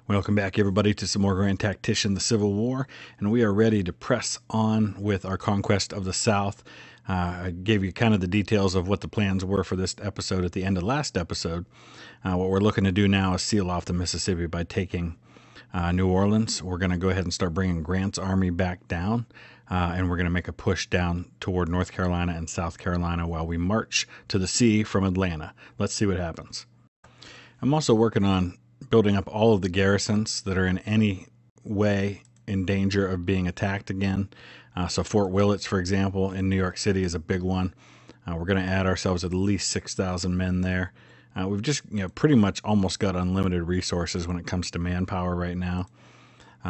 Welcome back, everybody, to some more Grand Tactician, the Civil War, and we are ready to press on with our conquest of the South. I gave you kind of the details of what the plans were for this episode at the end of last episode. What we're looking to do now is seal off the Mississippi by taking New Orleans. We're going to go ahead and start bringing Grant's army back down, and we're going to make a push down toward North Carolina and South Carolina while we march to the sea from Atlanta. Let's see what happens. I'm also working on building up all of the garrisons that are in any way in danger of being attacked again. So Fort Willits, for example, in New York City is a big one. We're going to add ourselves at least 6,000 men there. We've just pretty much almost got unlimited resources when it comes to manpower right now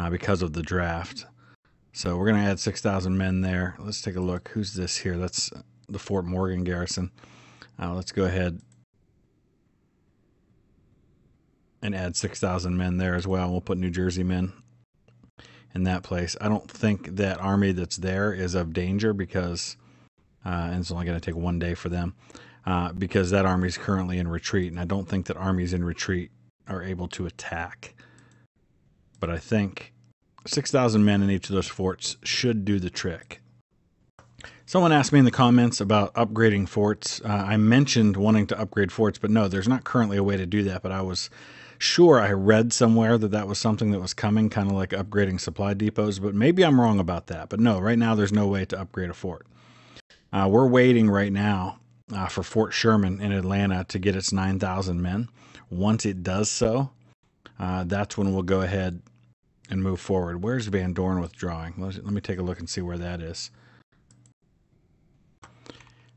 because of the draft. So we're going to add 6,000 men there. Let's take a look. Who's this here? That's the Fort Morgan garrison. Let's go ahead and add 6,000 men there as well. We'll put New Jersey men in that place. I don't think that army that's there is of danger because, and it's only going to take one day for them, because that army is currently in retreat, and I don't think that armies in retreat are able to attack. But I think 6,000 men in each of those forts should do the trick. Someone asked me in the comments about upgrading forts. I mentioned wanting to upgrade forts, but no, there's not currently a way to do that, but I was sure I read somewhere that that was something that was coming, kind of like upgrading supply depots, but maybe I'm wrong about that. But no, right now there's no way to upgrade a fort. We're waiting right now for Fort Sherman in Atlanta to get its 9,000 men. Once it does so, that's when we'll go ahead and move forward. Where's Van Dorn withdrawing? Let me take a look and see where that is.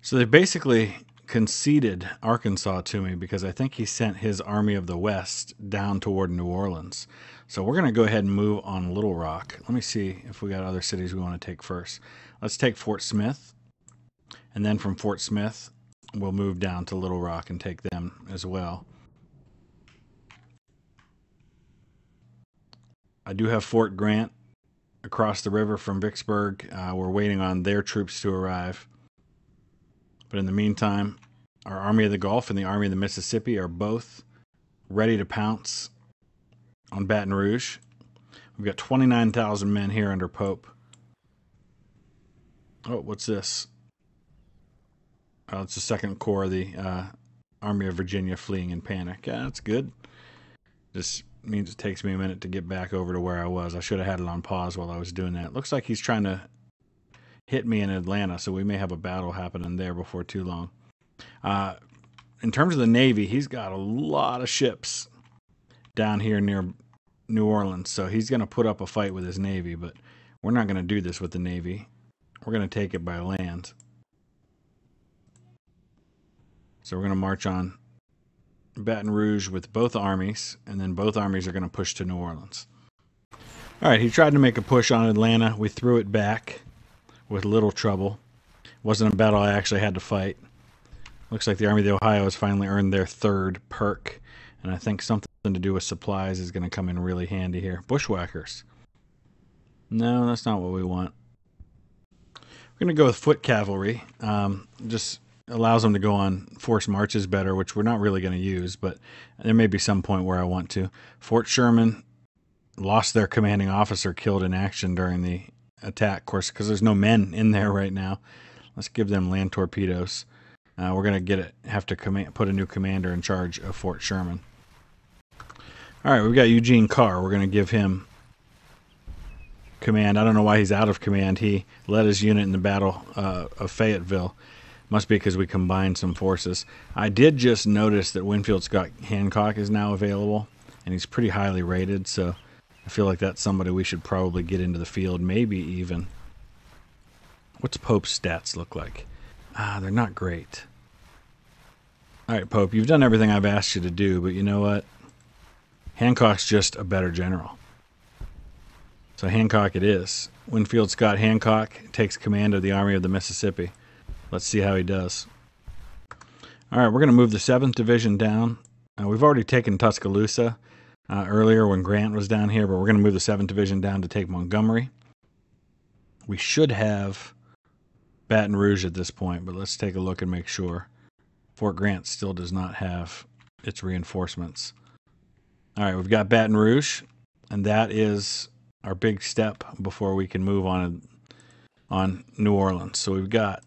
So they basically conceded Arkansas to me because I think he sent his Army of the West down toward New Orleans. So we're going to go ahead and move on Little Rock. Let me see if we got other cities we want to take first. Let's take Fort Smith, and then from Fort Smith we'll move down to Little Rock and take them as well. I do have Fort Grant across the river from Vicksburg. We're waiting on their troops to arrive. But in the meantime, our Army of the Gulf and the Army of the Mississippi are both ready to pounce on Baton Rouge. We've got 29,000 men here under Pope. Oh, what's this? Oh, it's the Second Corps of the Army of Virginia fleeing in panic. Yeah, that's good. Just means it takes me a minute to get back over to where I was. I should have had it on pause while I was doing that. Looks like he's trying to hit me in Atlanta, so we may have a battle happening there before too long. In terms of the Navy, he's got a lot of ships down here near New Orleans, so he's going to put up a fight with his Navy, but we're not going to do this with the Navy. We're going to take it by land. So we're going to march on Baton Rouge with both armies, and then both armies are going to push to New Orleans. All right, he tried to make a push on Atlanta. We threw it back with little trouble. Wasn't a battle I actually had to fight. Looks like the Army of the Ohio has finally earned their third perk, and I think something to do with supplies is going to come in really handy here. Bushwhackers. No, that's not what we want. We're going to go with foot cavalry. Just allows them to go on forced marches better, which we're not really going to use, but there may be some point where I want to. Fort Sherman lost their commanding officer killed in action during the attack, of course, because there's no men in there right now. Let's give them land torpedoes. We're going to have to put a new commander in charge of Fort Sherman. All right, we've got Eugene Carr. We're going to give him command. I don't know why he's out of command. He led his unit in the Battle of Fayetteville. Must be because we combined some forces. I did just notice that Winfield Scott Hancock is now available, and he's pretty highly rated, so I feel like that's somebody we should probably get into the field, maybe even. What's Pope's stats look like? They're not great. All right, Pope, you've done everything I've asked you to do, but you know what? Hancock's just a better general. So Hancock it is. Winfield Scott Hancock takes command of the Army of the Mississippi. Let's see how he does. All right, we're going to move the 7th Division down. We've already taken Tuscaloosa earlier when Grant was down here, but we're going to move the 7th Division down to take Montgomery. We should have Baton Rouge at this point, but let's take a look and make sure. Fort Grant still does not have its reinforcements. All right, we've got Baton Rouge, and that is our big step before we can move on New Orleans. So we've got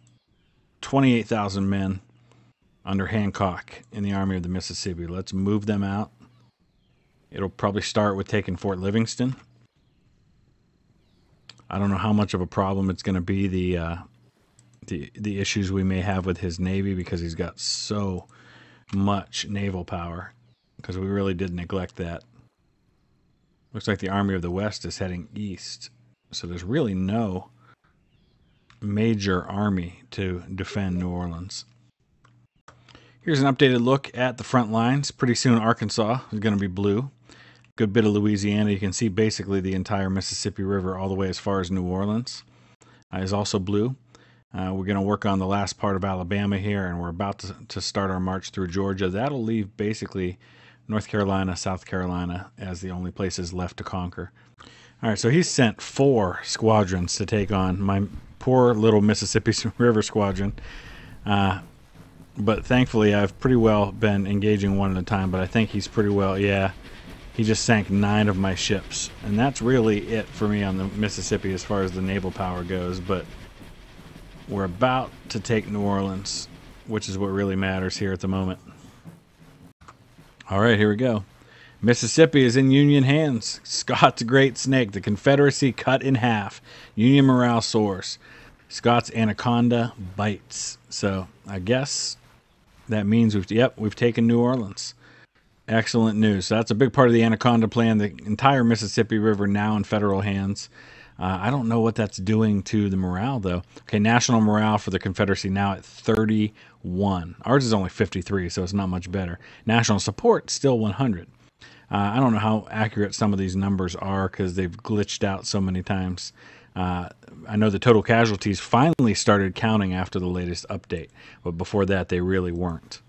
28,000 men under Hancock in the Army of the Mississippi. Let's move them out. It'll probably start with taking Fort Livingston. I don't know how much of a problem it's going to be, the issues we may have with his Navy, because he's got so much naval power, because we really did neglect that. Looks like the Army of the West is heading east, so there's really no major army to defend New Orleans. Here's an updated look at the front lines. Pretty soon Arkansas is going to be blue. Good bit of Louisiana. You can see basically the entire Mississippi River all the way as far as New Orleans is also blue. We're going to work on the last part of Alabama here, and we're about to start our march through Georgia. That'll leave basically North Carolina, South Carolina as the only places left to conquer. All right, so he's sent 4 squadrons to take on my poor little Mississippi River squadron. But thankfully, I've pretty well been engaging one at a time, but I think he's pretty well, yeah. He just sank 9 of my ships, and that's really it for me on the Mississippi as far as the naval power goes. But we're about to take New Orleans, which is what really matters here at the moment. All right, here we go. Mississippi is in Union hands. Scott's Great Snake, the Confederacy cut in half. Union morale soars. Scott's Anaconda bites. So I guess that means we've taken New Orleans. Excellent news. So that's a big part of the Anaconda plan. The entire Mississippi River now in federal hands. I don't know what that's doing to the morale, though. Okay, national morale for the Confederacy now at 31. Ours is only 53, so it's not much better. National support, still 100. I don't know how accurate some of these numbers are because they've glitched out so many times. I know the total casualties finally started counting after the latest update, but before that, they really weren't.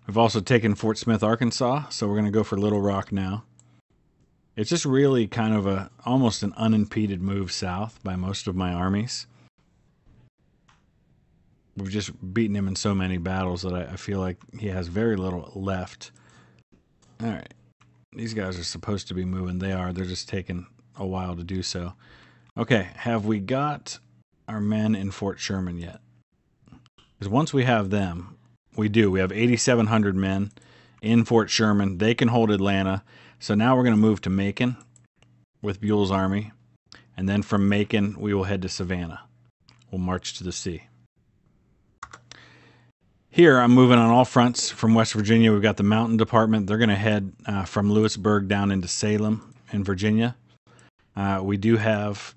We've also taken Fort Smith, Arkansas, so we're going to go for Little Rock now. It's just really kind of almost an unimpeded move south by most of my armies. We've just beaten him in so many battles that I feel like he has very little left. All right. These guys are supposed to be moving. They are. They're just taking a while to do so. Okay. Have we got our men in Fort Sherman yet? Because once we have them, we do. We have 8,700 men in Fort Sherman. They can hold Atlanta. So now we're going to move to Macon with Buell's army. And then from Macon, we will head to Savannah. We'll march to the sea. Here, I'm moving on all fronts from West Virginia. We've got the Mountain Department. They're going to head from Lewisburg down into Salem in Virginia. We do have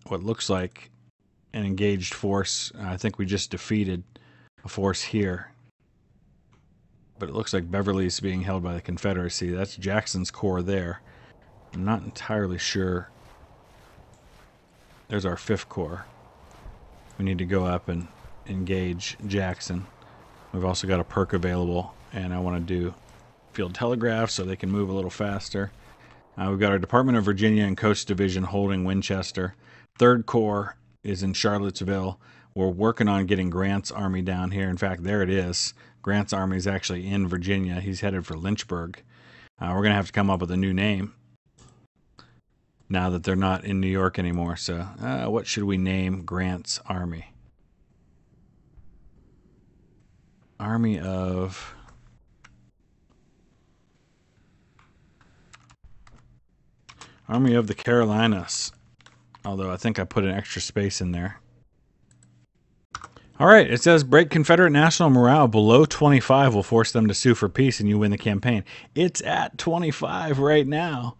what looks like an engaged force. I think we just defeated a force here. But it looks like Beverly's being held by the Confederacy. That's Jackson's corps there. I'm not entirely sure. There's our 5th Corps. We need to go up and engage Jackson. We've also got a perk available, and I want to do field telegraph so they can move a little faster. We've got our Department of Virginia and Coast Division holding Winchester. 3rd Corps is in Charlottesville. We're working on getting Grant's army down here. In fact, there it is. Grant's army is actually in Virginia. He's headed for Lynchburg. We're going to have to come up with a new name now that they're not in New York anymore. So what should we name Grant's army? Army of... Army of the Carolinas. Although I think I put an extra space in there. All right, it says break Confederate national morale below 25 will force them to sue for peace and you win the campaign. It's at 25 right now.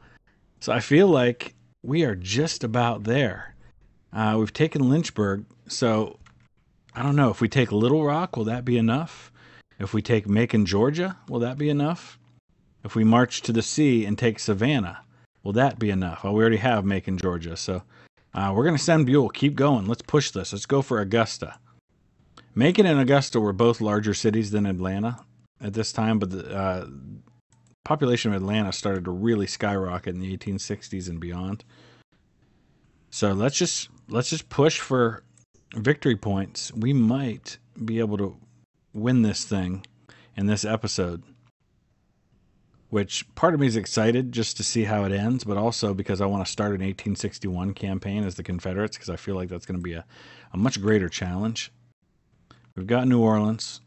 So I feel like we are just about there. We've taken Lynchburg, so I don't know. If we take Little Rock, will that be enough? If we take Macon, Georgia, will that be enough? If we march to the sea and take Savannah, will that be enough? Well, we already have Macon, Georgia, so we're going to send Buell. Keep going. Let's push this. Let's go for Augusta. Macon and Augusta were both larger cities than Atlanta at this time, but the population of Atlanta started to really skyrocket in the 1860s and beyond. So let's just push for victory points. We might be able to win this thing in this episode. which part of me is excited just to see how it ends, but also because I want to start an 1861 campaign as the Confederates, because I feel like that's going to be a much greater challenge. We've got New Orleans.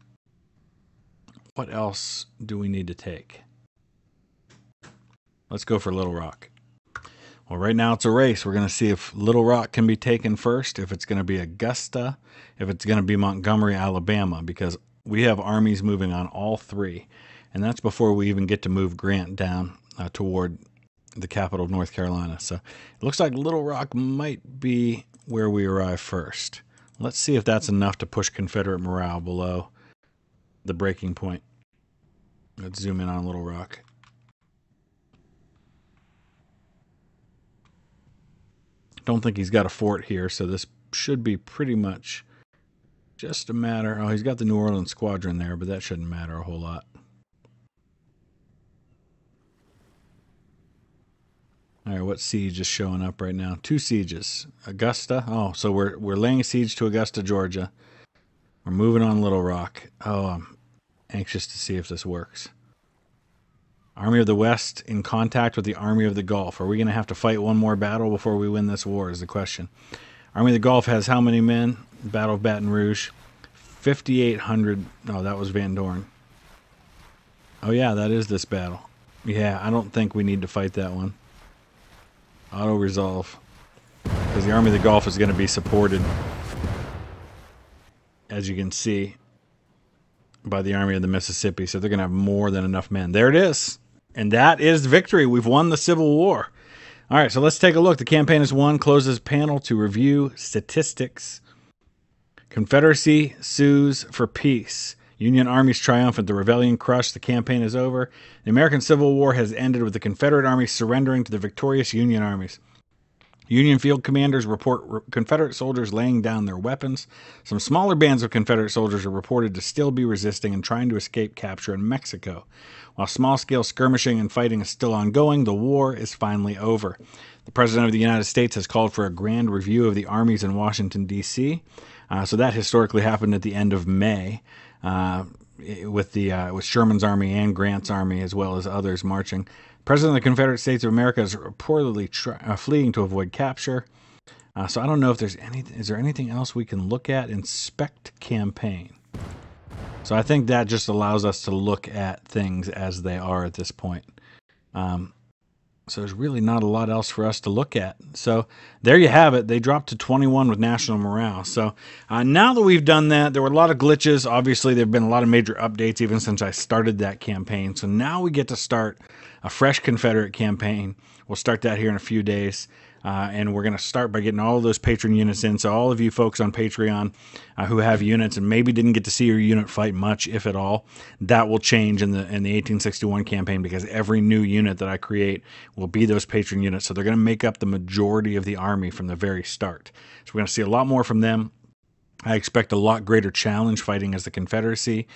What else do we need to take? Let's go for Little Rock. Well, right now it's a race. We're going to see if Little Rock can be taken first, if it's going to be Augusta, if it's going to be Montgomery, Alabama, because we have armies moving on all three. And that's before we even get to move Grant down toward the capital of North Carolina. So it looks like Little Rock might be where we arrive first. Let's see if that's enough to push Confederate morale below the breaking point. Let's zoom in on Little Rock. Don't think he's got a fort here, so this should be pretty much just a matter. Oh, he's got the New Orleans squadron there, but that shouldn't matter a whole lot. All right, what siege is showing up right now? 2 sieges. Augusta. Oh, so we're laying siege to Augusta, Georgia. We're moving on Little Rock. Oh, I'm anxious to see if this works. Army of the West in contact with the Army of the Gulf. Are we going to have to fight one more battle before we win this war is the question. Army of the Gulf has how many men? Battle of Baton Rouge. 5,800. Oh, that was Van Dorn. Oh, yeah, that is this battle. Yeah, I don't think we need to fight that one. Auto-resolve. Because the Army of the Gulf is going to be supported, as you can see, by the Army of the Mississippi. So they're going to have more than enough men. There it is. And that is victory. We've won the Civil War. All right, so let's take a look. The campaign is won. Closes panel to review statistics. Confederacy sues for peace. Union armies triumphant. The rebellion crushed. The campaign is over. The American Civil War has ended with the Confederate army surrendering to the victorious Union armies. Union field commanders report Confederate soldiers laying down their weapons. Some smaller bands of Confederate soldiers are reported to still be resisting and trying to escape capture in Mexico. While small-scale skirmishing and fighting is still ongoing, the war is finally over. The President of the United States has called for a grand review of the armies in Washington, D.C. So that historically happened at the end of May with Sherman's army and Grant's army, as well as others marching. President of the Confederate States of America is reportedly fleeing to avoid capture. So I don't know if there's is there anything else we can look at? Inspect campaign. So I think that just allows us to look at things as they are at this point. So there's really not a lot else for us to look at. So there you have it. They dropped to 21 with national morale. So now that we've done that, there were a lot of glitches. Obviously, there have been a lot of major updates even since I started that campaign. So now we get to start a fresh Confederate campaign. We'll start that here in a few days. And we're going to start by getting all of those patron units in. So all of you folks on Patreon who have units and maybe didn't get to see your unit fight much, if at all, that will change in the 1861 campaign, because every new unit that I create will be those patron units. So they're going to make up the majority of the army from the very start. So we're going to see a lot more from them. I expect a lot greater challenge fighting as the Confederacy.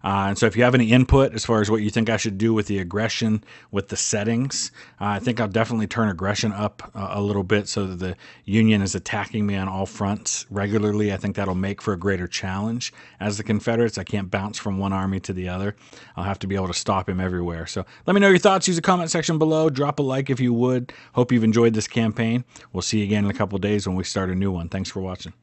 And so if you have any input as far as what you think I should do with the aggression, with the settings, I think I'll definitely turn aggression up a little bit so that the Union is attacking me on all fronts regularly. I think that'll make for a greater challenge as the Confederates. I can't bounce from one army to the other. I'll have to be able to stop him everywhere. So let me know your thoughts. Use the comment section below. Drop a like if you would. Hope you've enjoyed this campaign. We'll see you again in a couple of days when we start a new one. Thanks for watching.